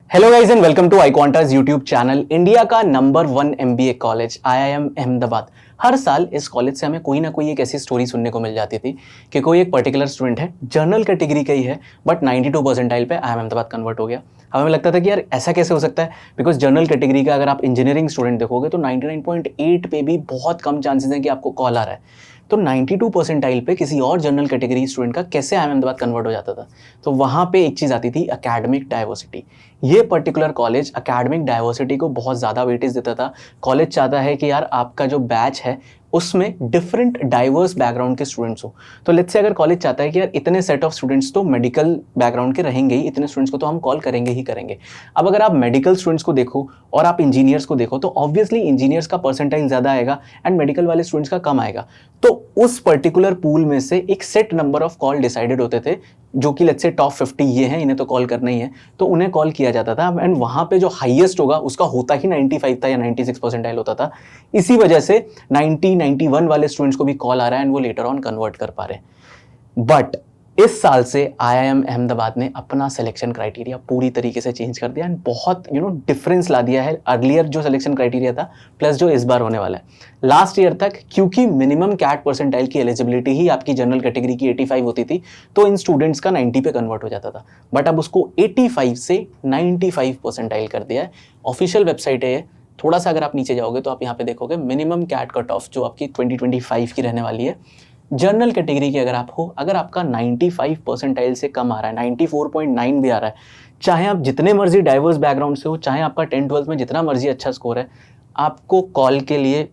Hello guys and welcome to iQuanta's YouTube channel. India का number 1 MBA college IIM Ahmedabad. हर साल इस college से हमें कोई ना कोई एक ऐसी स्टोरी सुनने को मिल जाती थी कि कोई एक पर्टिकुलर स्टूडेंट है, जनरल कैटेगरी का ही है, बट 92 परसेंटाइल पे IIM अहमदाबाद कन्वर्ट हो गया। हमें लगता था कि यार ऐसा कैसे हो सकता है, बिकॉज जनरल कैटेगरी का अगर आप इंजीनियरिंग स्टूडेंट देखोगे तो 99.8 पे भी बहुत कम चांसेस हैं कि आपको कॉल आ रहा है। तो 92 परसेंटाइल पे किसी और जनरल कैटेगरी स्टूडेंट का कैसे IIM अहमदाबाद कन्वर्ट हो जाता था। तो वहाँ पे एक चीज़ आती थी, एकेडमिक डाइवर्सिटी। ये पर्टिकुलर कॉलेज एकेडमिक डाइवर्सिटी को बहुत ज़्यादा वेटेज देता था। कॉलेज चाहता है कि यार आपका जो बैच है उसमें डिफरेंट डाइवर्स बैकग्राउंड के स्टूडेंट्स हो। तो लेट्स से अगर कॉलेज चाहता है कि यार इतने सेट ऑफ स्टूडेंट्स तो मेडिकल बैकग्राउंड के रहेंगे ही, इतने स्टूडेंट्स को तो हम कॉल करेंगे ही करेंगे। अब अगर आप मेडिकल स्टूडेंट्स को देखो और आप इंजीनियर्स को देखो तो ऑब्वियसली इंजीनियर्स का परसेंटाइल ज़्यादा आएगा एंड मेडिकल वाले स्टूडेंट्स का कम आएगा। तो उस पर्टिकुलर पूल में से एक set number of call decided होते थे, जो कि लेट्स से टॉप 50 ये हैं, इन्हें तो कॉल करना ही है, तो उन्हें कॉल किया जाता था। एंड वहाँ पे जो हाईएस्ट होगा उसका होता ही 95 था या 96 परसेंटाइल होता था। इसी वजह से 90, 91 वाले स्टूडेंट्स को भी कॉल आ रहा है एंड वो लेटर ऑन कन्वर्ट कर पा रहे हैं। बट इस साल से IIM अहमदाबाद ने अपना सिलेक्शन क्राइटेरिया पूरी तरीके से चेंज कर दिया एंड बहुत डिफरेंस ला दिया है अर्लियर जो सिलेक्शन क्राइटेरिया था प्लस जो इस बार होने वाला है। लास्ट ईयर तक क्योंकि मिनिमम कैट परसेंटाइल की एलिजिबिलिटी ही आपकी जनरल कैटेगरी की 85 होती थी, तो इन स्टूडेंट्स का 90 पे कन्वर्ट हो जाता था। बट अब उसको 85 से 95 परसेंटाइल कर दिया है। ऑफिशियल वेबसाइट है। थोड़ा सा अगर आप नीचे जाओगे तो आप यहाँ पे देखोगे मिनिमम कैट कट ऑफ जो आपकी 2025 की रहने वाली है। जनरल कैटेगरी की अगर आप हो, अगर आपका 95 परसेंटाइल से कम आ रहा है, 94.9 भी आ रहा है, चाहे आप जितने मर्जी डाइवर्स बैकग्राउंड से हो, चाहे आपका 10th-12th में जितना मर्जी अच्छा स्कोर है, आपको कॉल के लिए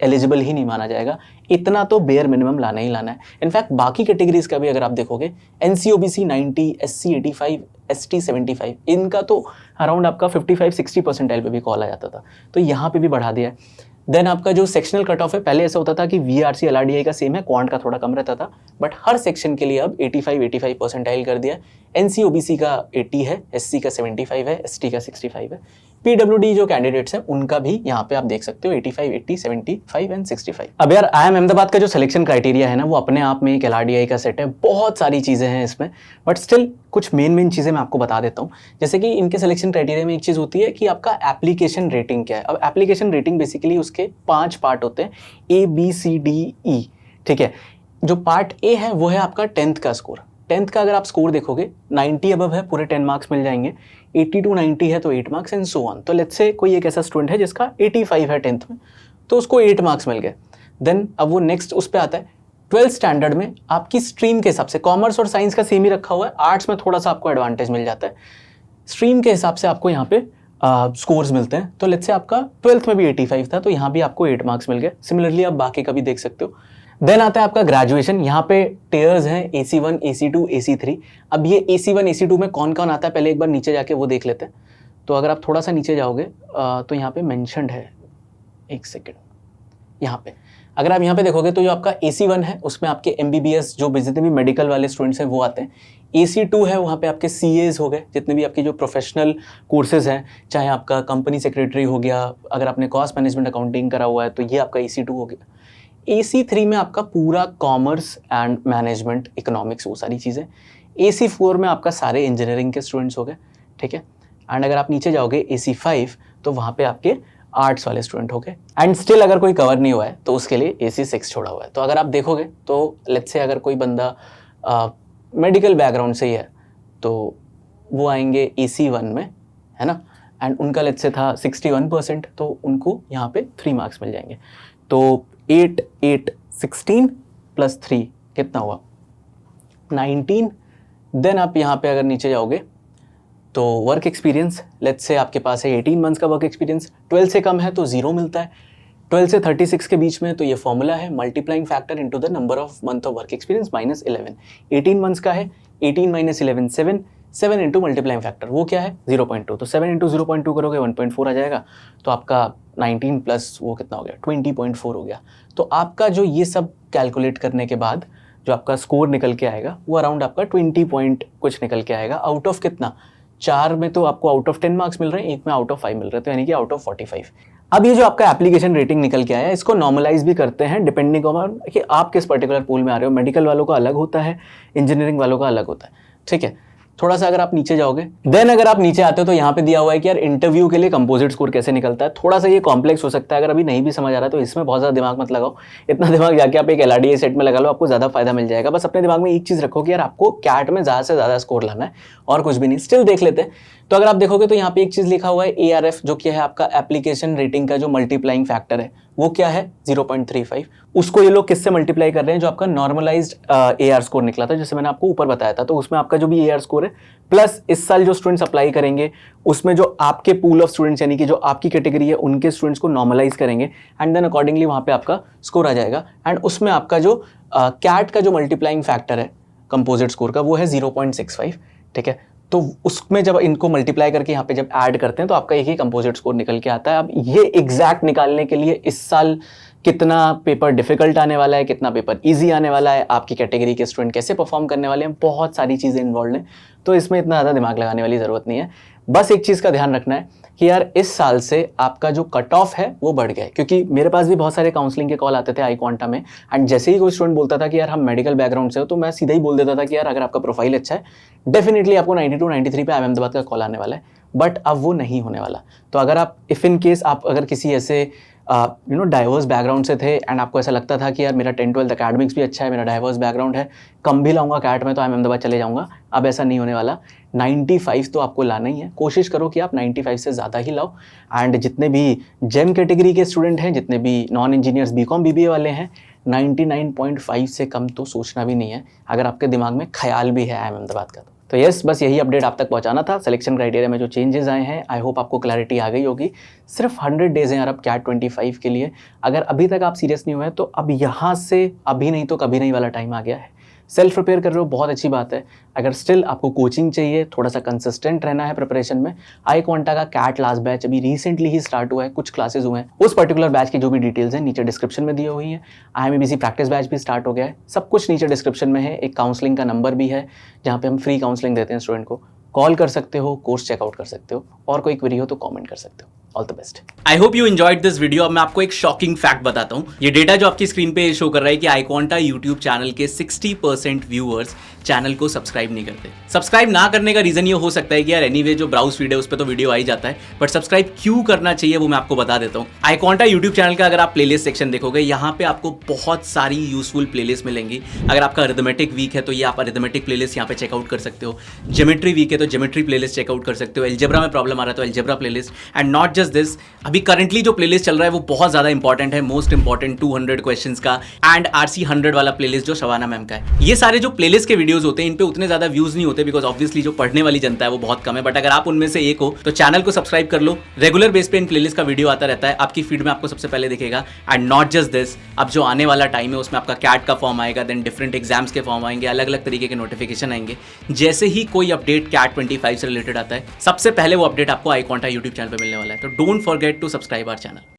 एलिजिबल ही नहीं माना जाएगा। इतना तो बेयर मिनिमम लाना ही लाना है। इनफैक्ट बाकी कैटेगरीज का भी अगर आप देखोगे, NC OBC 90, SC 85, ST 75, इनका तो अराउंड आपका 55-60 परसेंटाइल पे भी कॉल आ जाता था। तो यहाँ पे भी बढ़ा दिया है। देन आपका जो सेक्शनल कट ऑफ है, पहले ऐसा होता था कि VRC LRDI का सेम है, क्वांट का थोड़ा कम रहता था, बट हर सेक्शन के लिए अब 85 परसेंटाइल कर दिया है। NC OBC का 80 है, SC का 75 है, ST का 65 है। PWD जो कैंडिडेट्स हैं उनका भी यहाँ पे आप देख सकते हो 85, 80, 75 एंड 65। अब यार IIM अहमदाबाद का जो सिलेक्शन क्राइटेरिया है ना, वो अपने आप में एक LRDI का सेट है, बहुत सारी चीज़ें हैं इसमें, बट स्टिल कुछ मेन चीज़ें मैं आपको बता देता हूँ। जैसे कि इनके सिलेक्शन क्राइटेरिया में एक चीज़ होती है कि आपका एप्लीकेशन रेटिंग क्या है। अब एप्लीकेशन रेटिंग बेसिकली उसके 5 पार्ट होते हैं, ABCDE। ठीक है, जो पार्ट A है वो है आपका 10th का स्कोर। 10th का अगर आप स्कोर देखोगे 90 अबव है, पूरे 10 मार्क्स मिल जाएंगे। 80 to 90 है तो 8 मार्क्स एंड सो ऑन। तो लेट्स से कोई एक ऐसा स्टूडेंट है जिसका 85 है 10th में, तो उसको 8 मार्क्स मिल गए। देन अब वो नेक्स्ट उस पर आता है 12th स्टैंडर्ड में आपकी स्ट्रीम के हिसाब से, कॉमर्स और साइंस का सेम ही रखा हुआ है, आर्ट्स में थोड़ा सा आपको एडवांटेज मिल जाता है। स्ट्रीम के हिसाब से आपको यहाँ पे स्कोर्स मिलते हैं। तो लेट्स से आपका 12th में भी 85 था, तो यहाँ भी आपको 8 मार्क्स मिल गए। सिमिलरली आप बाकी का भी देख सकते हो। देन आता है आपका ग्रेजुएशन। यहाँ पे टेयर्स हैं AC1, AC2, AC3। अब ये AC1, AC2 में कौन कौन आता है पहले एक बार नीचे जाके वो देख लेते हैं। तो अगर आप थोड़ा सा नीचे जाओगे तो यहाँ पे मेंशन्ड है, एक सेकेंड, यहाँ पे अगर आप यहाँ पे देखोगे तो जो आपका AC1 है उसमें आपके MBBS जो जितने भी मेडिकल वाले स्टूडेंट्स हैं वो आते हैं। AC2 है, वहाँ पे आपके CAs हो गए, जितने भी आपके जो प्रोफेशनल कोर्सेज हैं, चाहे आपका कंपनी सेक्रेटरी हो गया, अगर आपने कॉस्ट मैनेजमेंट अकाउंटिंग करा हुआ है तो ये आपका AC2 हो गया। AC3 में आपका पूरा कॉमर्स एंड मैनेजमेंट, इकोनॉमिक्स, वो सारी चीज़ें। AC4 में आपका सारे इंजीनियरिंग के स्टूडेंट्स हो गए। ठीक है, एंड अगर आप नीचे जाओगे AC5 तो वहाँ पे आपके आर्ट्स वाले स्टूडेंट हो गए। एंड स्टिल अगर कोई कवर नहीं हुआ है तो उसके लिए AC6 छोड़ा हुआ है। तो अगर आप देखोगे तो लेट्स से अगर कोई बंदा मेडिकल बैकग्राउंड से ही है तो वो आएंगे AC1 में, है ना, एंड उनका लेट्स से था 61%, तो उनको यहाँ पे 3 मार्क्स मिल जाएंगे। तो 8, 8, 16 प्लस 3 कितना हुआ, 19। देन आप यहाँ पे अगर नीचे जाओगे तो वर्क एक्सपीरियंस, लेट्स से आपके पास है 18 मंथ्स का वर्क एक्सपीरियंस। 12 से कम है तो 0 मिलता है। 12 से 36 के बीच में तो ये फॉर्मूला है, multiplying factor into the number of month of work experience minus 11। 18 months का है, 18 माइनस 11 7, 7 इंटू मल्टीप्लाइंग फैक्टर वो क्या है 0.2। तो 7 इंटू 0.2 करोगे 1.4 आ जाएगा। तो आपका 19 प्लस वो कितना हो गया 20.4 हो गया। तो आपका जो ये सब कैलकुलेट करने के बाद जो आपका स्कोर निकल के आएगा वो अराउंड आपका 20 पॉइंट कुछ निकल के आएगा। आउट ऑफ कितना, 4 में तो आपको आउट ऑफ 10 मार्क्स मिल रहे हैं, एक में आउट ऑफ 5 मिल रहे हैं, तो यानी कि आउट ऑफ 45। अब ये जो आपका एप्लीकेशन रेटिंग निकल के आया है इसको नॉर्मलाइज भी करते हैं डिपेंडिंग ऑन कि आप किस पर्टिकुलर पूल में आ रहे हो। मेडिकल वालों का अलग होता है, इंजीनियरिंग वालों का अलग होता है। ठीक है, थोड़ा सा अगर आप नीचे जाओगे, देन अगर आप नीचे आते हो तो यहाँ पे दिया हुआ है कि यार इंटरव्यू के लिए कंपोजिट स्कोर कैसे निकलता है। थोड़ा सा ये कॉम्प्लेक्स हो सकता है, अगर अभी नहीं भी समझ आ रहा है तो इसमें बहुत ज़्यादा दिमाग मत लगाओ। इतना दिमाग जाके आप एक LRDA सेट में लगा लो, आपको ज़्यादा फायदा मिल जाएगा। बस अपने दिमाग में एक चीज़ रखो कि यार आपको कैट में ज़्यादा से ज़्यादा स्कोर लाना है और कुछ भी नहीं। स्टिल देख लेते हैं। तो अगर आप देखोगे तो यहाँ पे एक चीज़ लिखा हुआ है ARF, जो कि है आपका एप्लीकेशन रेटिंग का जो मल्टीप्लाइंग फैक्टर है, वो क्या है 0.35। उसको ये लोग किससे मल्टीप्लाई कर रहे हैं, जो आपका नॉर्मलाइज्ड AR स्कोर निकला था, जैसे मैंने आपको ऊपर बताया था। तो उसमें आपका जो भी AR स्कोर है प्लस इस साल जो स्टूडेंट्स अप्लाई करेंगे उसमें जो आपके पूल ऑफ स्टूडेंट्स यानी कि जो आपकी कैटेगरी है उनके स्टूडेंट्स को नॉर्मलाइज करेंगे एंड देन अकॉर्डिंगली वहाँ पे आपका स्कोर आ जाएगा। एंड उसमें आपका जो कैट का जो मल्टीप्लाइंग फैक्टर है कंपोजिट स्कोर का, वो है 0.65। ठीक है, तो उसमें जब इनको मल्टीप्लाई करके यहाँ पे जब ऐड करते हैं तो आपका एक ही कंपोजिट स्कोर निकल के आता है। अब ये एग्जैक्ट निकालने के लिए इस साल कितना पेपर डिफिकल्ट आने वाला है, कितना पेपर इजी आने वाला है, आपकी कैटेगरी के स्टूडेंट कैसे परफॉर्म करने वाले हैं, बहुत सारी चीज़ें इन्वॉल्व हैं। तो इसमें इतना ज़्यादा दिमाग लगाने वाली ज़रूरत नहीं है। बस एक चीज़ का ध्यान रखना है कि यार इस साल से आपका जो कट ऑफ है वो बढ़ गया है, क्योंकि मेरे पास भी बहुत सारे काउंसलिंग के कॉल आते थे आई क्वांटा में। एंड जैसे ही कोई स्टूडेंट बोलता था कि यार हम मेडिकल बैकग्राउंड से हो, तो मैं सीधा ही बोल देता था कि यार अगर आपका प्रोफाइल अच्छा है डेफिनेटली आपको 92 93 पे IIM अहमदाबाद का कॉल आने वाला है। बट अब वो नहीं होने वाला। तो अगर आप इफ़ इन केस आप अगर किसी ऐसे डाइवर्स बैकग्राउंड से थे एंड आपको ऐसा लगता था कि यार मेरा 10th 12th अकेडमिक्स भी अच्छा है, मेरा डाइवर्स बैकग्राउंड है, कम भी लाऊंगा कैट में तो IIM अहमदाबाद चले जाऊंगा, अब ऐसा नहीं होने वाला। 95 तो आपको लाना ही है। कोशिश करो कि आप 95 से ज़्यादा ही लाओ। एंड जितने भी जेम कैटेगरी के स्टूडेंट हैं, जितने भी नॉन इंजीनियर्स BCom BBA वाले हैं, 99.5 से कम तो सोचना भी नहीं है, अगर आपके दिमाग में ख्याल भी है IIM अहमदाबाद का। तो यस, बस यही अपडेट आप तक पहुंचाना था। सिलेक्शन क्राइटेरिया में जो चेंजेस आए हैं, आई होप आपको क्लैरिटी आ गई होगी। सिर्फ 100 डेज हैं यार अब कैट 25 के लिए। अगर अभी तक आप सीरियस नहीं हुए तो अब यहाँ से अभी नहीं तो कभी नहीं वाला टाइम आ गया है। सेल्फ प्रिपेयर कर रहे हो, बहुत अच्छी बात है। अगर स्टिल आपको कोचिंग चाहिए, थोड़ा सा कंसिस्टेंट रहना है प्रिपरेशन में, आई क्वांटा का कैट लास्ट बैच अभी रिसेंटली ही स्टार्ट हुआ है, कुछ क्लासेस हुए हैं। उस पर्टिकुलर बैच की जो भी डिटेल्स हैं नीचे डिस्क्रिप्शन में दी हुई हैं। IIM प्रैक्टिस बैच भी स्टार्ट हो गया है, सब कुछ नीचे डिस्क्रिप्शन में है। एक काउंसलिंग का नंबर भी है जहाँ पे हम फ्री काउंसलिंग देते हैं स्टूडेंट को। कॉल कर सकते हो, कोर्स चेकआउट कर सकते हो, और कोई क्वेरी हो तो कमेंट कर सकते हो। All the best. I hope you enjoyed this video. अब मैं आपको एक शॉकिंग फैक्ट बताता हूँ। ये डेटा जो आपकी स्क्रीन पे शो कर रहा है कि आई क्वांटा यूट्यूब चैनल के 60% व्यूअर्स चैनल को सब्सक्राइब नहीं करते। सब्सक्राइब ना करने का रीजन ये हो सकता है कि यार एनीवे जो ब्राउज फीड है उस पर तो वीडियो आ ही जाता है, बट सब्सक्राइब क्यों करना चाहिए वो मैं आपको बता देता हूँ। आई क्वांटा यूट्यूब चैनल का अगर आप प्लेलिस्ट सेक्शन देखोगे, यहाँ पे आपको बहुत सारी यूजफुल प्लेलिस्ट मिलेंगी। अगर आपका अरिथमेटिक वीक है तो ये आप अरिथमेटिक प्लेलिस्ट यहाँ पे चेकआउट कर सकते हो। ज्योमेट्री वीक है तो ज्योमेट्री प्लेलिस्ट चेकआउट कर सकते हो। अलजेब्रा में प्रॉब्लम आ रहा है तो algebra playlist. And not just this, अभी करंटली जो प्लेलिस्ट चल रहा है वो बहुत ज्यादा इंपॉर्टेंट है, मोस्ट इंपॉर्टेंट 200 क्वेश्चंस का एंड RC 100 वाला प्लेलिस्ट जो शबाना मैम का है। ये सारे जो प्लेलिस्ट के वीडियोस होते हैं इन पे उतने ज्यादा व्यूज नहीं होते, बिकॉज ऑब्वियसली जो पढ़ने वाली जनता है वो बहुत कम है। बट अगर आप उनमें से एक हो तो चैनल को सब्सक्राइब कर लो। रेगुलर बेस पे इन प्लेलिस्ट का वीडियो आता रहता है, आपकी फीड में आपको सबसे पहले दिखेगा। एंड नॉट जस्ट दिस, अब जो आने वाला टाइम है उसमें आपका कैट का फॉर्म आएगा, देन डिफरेंट एग्जाम्स के फॉर्म आएंगे, अलग अलग तरीके के नोटिफिकेशन आएंगे। जैसे ही कोई अपडेट कैट 25 से रिलेटेड आता है, सबसे पहले वो अपडेट आपको आई क्वांटा यूट्यूब चैनल पर मिलने वाला है। तो don't forget to subscribe our channel.